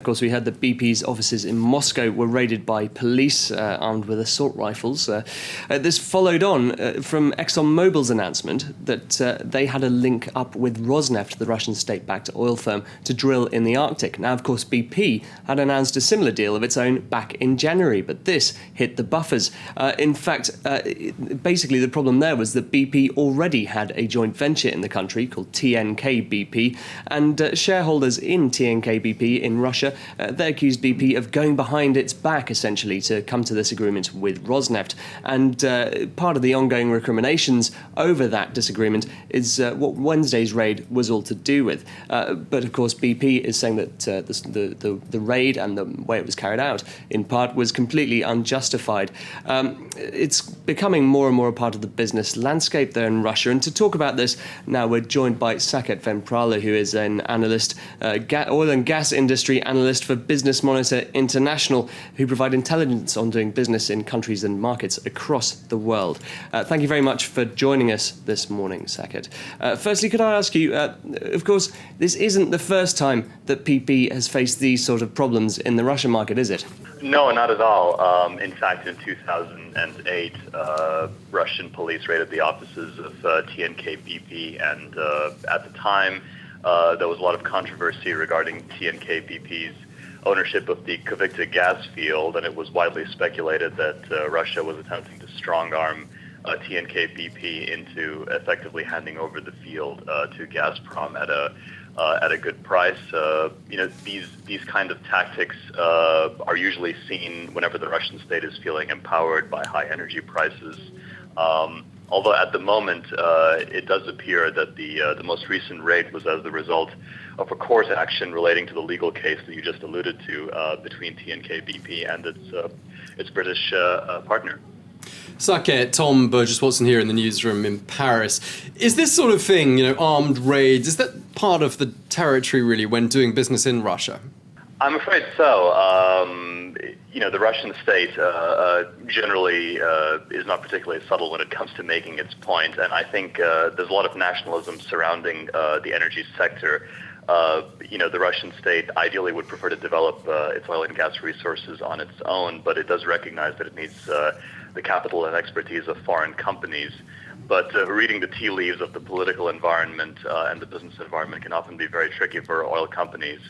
Of course, we heard that BP's offices in Moscow were raided by police armed with assault rifles. This followed on from ExxonMobil's announcement that they had a link up with Rosneft, the Russian state-backed oil firm, to drill in the Arctic. Now, of course, BP had announced a similar deal of its own back in January, but this hit the buffers. In fact, basically the problem there was that BP already had a joint venture in the country called TNK BP, and shareholders in TNK BP in Russia they accused BP of going behind its back, essentially, to come to this agreement with Rosneft. And part of the ongoing recriminations over that disagreement is what Wednesday's raid was all to do with. But, of course, BP is saying that the raid and the way it was carried out, in part, was completely unjustified. It's becoming more and more a part of the business landscape there in Russia. And to talk about this, now we're joined by Saket Vemprala, who is an analyst, oil and gas industry analyst for Business Monitor International, who provide intelligence on doing business in countries and markets across the world. Thank you very much for joining us this morning, Saket. Firstly, could I ask you, of course, this isn't the first time that BP has faced these sort of problems in the Russian market, is it? No, not at all. In fact, in 2008, Russian police raided the offices of TNK BP, and at the time, there was a lot of controversy regarding TNK BP's ownership of the Kavikta gas field, and it was widely speculated that Russia was attempting to strong-arm TNK BP into effectively handing over the field to Gazprom at a good price. These kind of tactics are usually seen whenever the Russian state is feeling empowered by high energy prices. Although at the moment, it does appear that the most recent raid was as the result of a court action relating to the legal case that you just alluded to between TNK BP and its British partner. Saket, Tom Burges-Watson here in the newsroom in Paris. Is this sort of thing, armed raids, is that part of the territory really when doing business in Russia? I'm afraid so. The Russian state generally is not particularly subtle when it comes to making its point, and I think there's a lot of nationalism surrounding the energy sector. The Russian state ideally would prefer to develop its oil and gas resources on its own, but it does recognize that it needs the capital and expertise of foreign companies. But reading the tea leaves of the political environment and the business environment can often be very tricky for oil companies,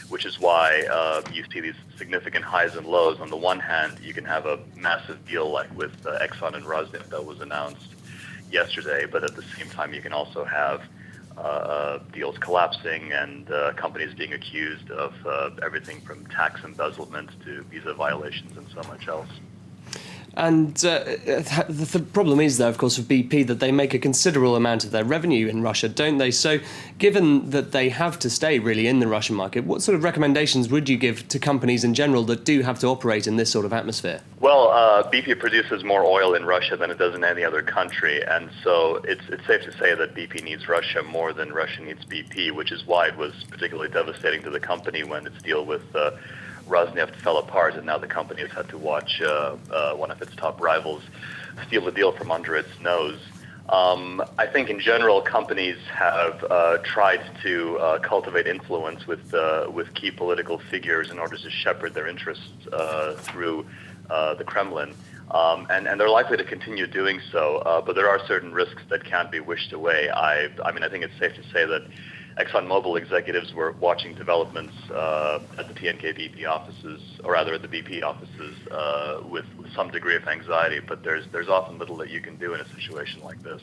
which is why you see these significant highs and lows. On the one hand, you can have a massive deal like with Exxon and Rosneft that was announced yesterday, but at the same time you can also have deals collapsing and companies being accused of everything from tax embezzlement to visa violations and so much else. And the problem is, though, of course, with BP, that they make a considerable amount of their revenue in Russia, don't they? So given that they have to stay really in the Russian market, what sort of recommendations would you give to companies in general that do have to operate in this sort of atmosphere? Well, BP produces more oil in Russia than it does in any other country, and so it's safe to say that BP needs Russia more than Russia needs BP, which is why it was particularly devastating to the company when its deal with Rosneft fell apart, and now the company has had to watch one of its top rivals steal the deal from under its nose. I think in general, companies have tried to cultivate influence with key political figures in order to shepherd their interests through the Kremlin. And they're likely to continue doing so, but there are certain risks that can't be wished away. I think it's safe to say that ExxonMobil executives were watching developments at the TNK BP offices, or rather at the BP offices, with some degree of anxiety, but there's often little that you can do in a situation like this.